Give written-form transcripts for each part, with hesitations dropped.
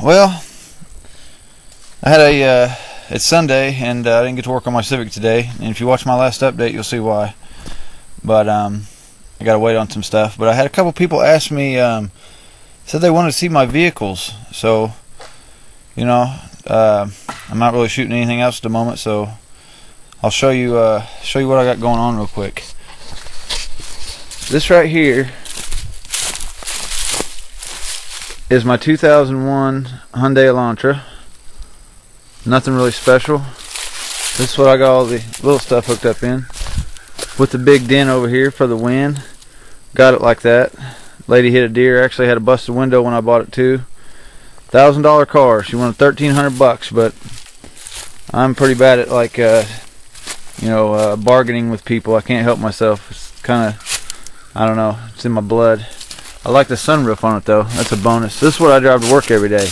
Well, I had it's Sunday and I didn't get to work on my Civic today, and if you watch my last update you'll see why. But I gotta wait on some stuff. But I had a couple people ask me, said they wanted to see my vehicles, so you know, I'm not really shooting anything else at the moment, so I'll show you what I got going on real quick. This right here is my 2001 Hyundai Elantra. Nothing really special. This is what I got all the little stuff hooked up in, with the big dent over here for the wind. Got it like that. Lady hit a deer. Actually had a busted window when I bought it too. $1,000 car. She wanted $1,300, but I'm pretty bad at like bargaining with people. I can't help myself. It's kind of, I don't know, it's in my blood. I like the sunroof on it though. That's a bonus. This is what I drive to work every day.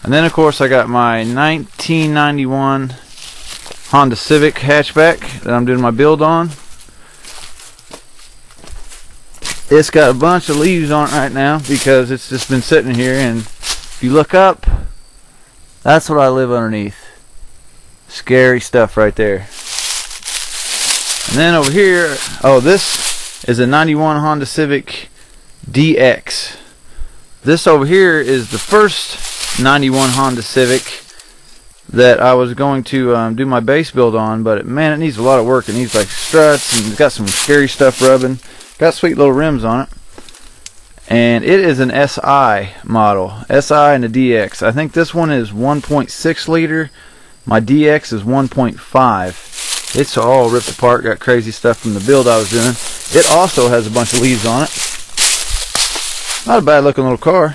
And then of course I got my 1991 Honda Civic hatchback that I'm doing my build on. It's got a bunch of leaves on it right now because it's just been sitting here, and if you look up, that's what I live underneath. Scary stuff right there. And then over here, oh, this is a 91 Honda Civic DX. This over here is the first 91 Honda Civic that I was going to do my base build on, but man, it needs a lot of work. It needs like struts, and it's got some scary stuff rubbing. Got sweet little rims on it, and it is an SI model, SI and a DX. I think this one is 1.6 liter. My DX is 1.5. It's all ripped apart, got crazy stuff from the build I was doing. It also has a bunch of leaves on it. Not a bad looking little car.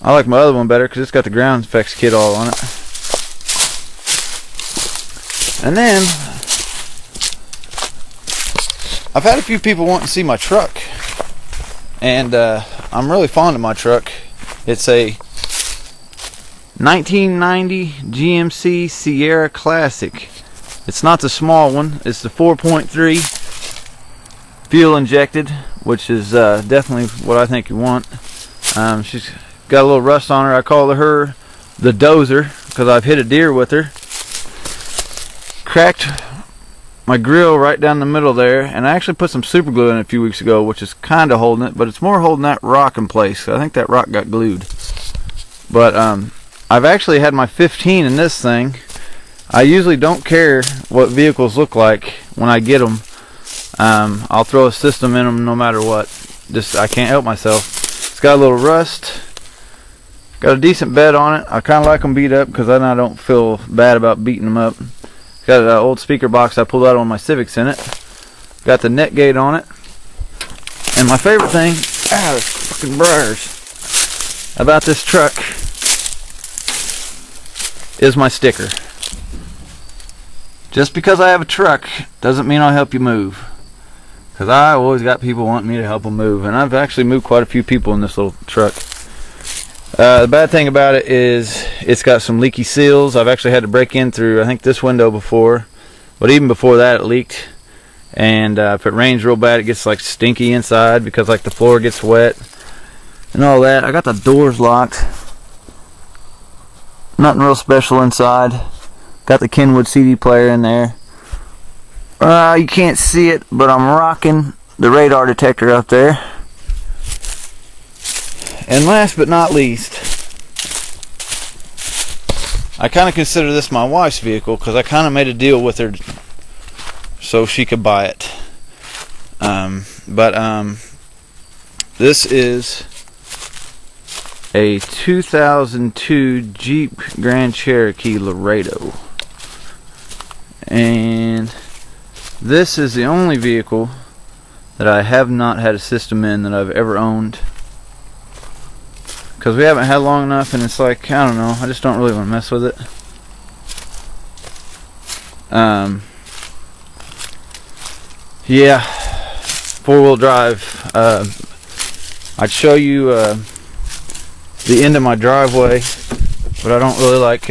I like my other one better because it's got the ground effects kit all on it. And then I've had a few people want to see my truck, and I'm really fond of my truck. It's a 1990 GMC Sierra Classic. It's not the small one, it's the 4.3 fuel injected, which is definitely what I think you want. She's got a little rust on her. I call her the dozer because I've hit a deer with her. Cracked my grill right down the middle there, and I actually put some super glue in it a few weeks ago, which is kind of holding it, but it's more holding that rock in place. I think that rock got glued. But I've actually had my 15 in this thing. I usually don't care what vehicles look like when I get them. I'll throw a system in them no matter what. Just, I can't help myself. It's got a little rust. Got a decent bed on it. I kind of like them beat up because then I don't feel bad about beating them up. Got an old speaker box I pulled out on my Civics in it. Got the net gate on it. And my favorite thing, there's fucking briars, about this truck is my sticker. Just because I have a truck doesn't mean I'll help you move. Because I always got people wanting me to help them move. And I've actually moved quite a few people in this little truck. The bad thing about it is it's got some leaky seals. I've actually had to break in through, I think, this window before, but even before that it leaked. And if it rains real bad, it gets like stinky inside because like the floor gets wet and all that. I got the doors locked. Nothing real special inside. Got the Kenwood CD player in there. You can't see it, but I'm rocking the radar detector up there. And last but not least, I kind of consider this my wife's vehicle because I kind of made a deal with her so she could buy it. This is a 2002 Jeep Grand Cherokee Laredo. And this is the only vehicle that I have not had a system in that I've ever owned. Because we haven't had long enough, and it's like, I don't know, I just don't really want to mess with it. Yeah, four-wheel drive. I'd show you the end of my driveway, but I don't really like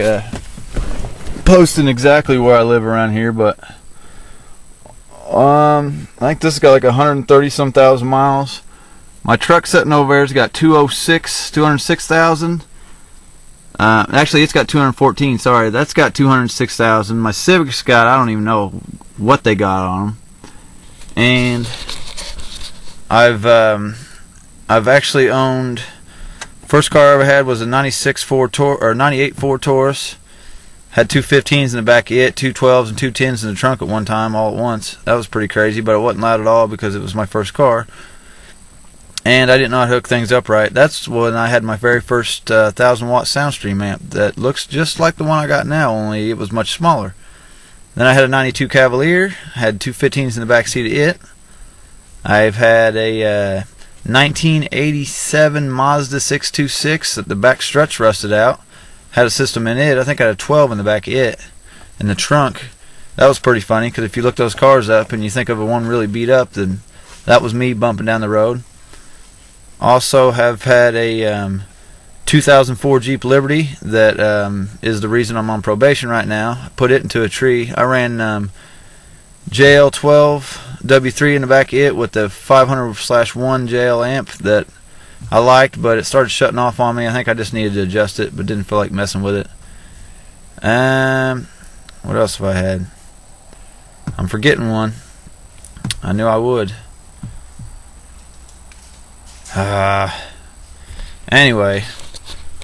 posting exactly where I live around here. But I think this has got like 130-some thousand miles. My truck sitting over there's got 206,000, Actually, it's got 214. Sorry, that's got 206,000. My Civic's got, I don't even know what they got on them. And I've actually owned. First car I ever had was a 98 Ford Taurus. Had two 15s in the back of it, two 12s and two 10s in the trunk at one time, all at once. That was pretty crazy, but it wasn't loud at all because it was my first car. And I didn't know how to hook things up right. That's when I had my very first 1000-watt Soundstream amp that looks just like the one I got now, only it was much smaller. Then I had a 92 Cavalier, had two 15s in the back seat of it. I've had a 1987 Mazda 626 that the back struts rusted out. Had a system in it. I think I had a 12 in the back of it. In the trunk. That was pretty funny because if you look those cars up and you think of a one really beat up, then that was me bumping down the road. Also have had a 2004 Jeep Liberty that is the reason I'm on probation right now. I put it into a tree. I ran JL12 W3 in the back of it with the 500/1 JL amp that I liked, but it started shutting off on me. I think I just needed to adjust it, but didn't feel like messing with it. What else have I had? I'm forgetting one. I knew I would. Anyway,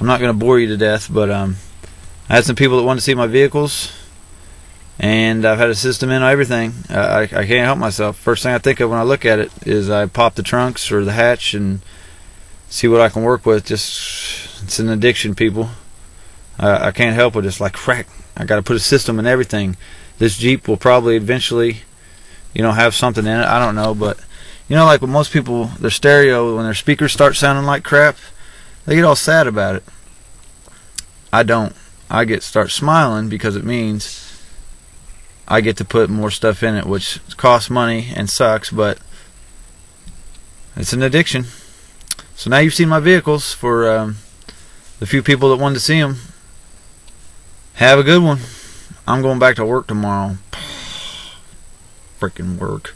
I'm not going to bore you to death, but I had some people that wanted to see my vehicles, and I've had a system in everything. I can't help myself. First thing I think of when I look at it is I pop the trunks or the hatch and see what I can work with. Just, it's an addiction, people. I can't help it. It's like crack. I got to put a system in everything. This Jeep will probably eventually, have something in it. I don't know, but like with most people, their stereo, when their speakers start sounding like crap, they get all sad about it. I don't. I start smiling because it means I get to put more stuff in it, which costs money and sucks, but it's an addiction. So now you've seen my vehicles. For the few people that wanted to see them, have a good one. I'm going back to work tomorrow. Freaking work.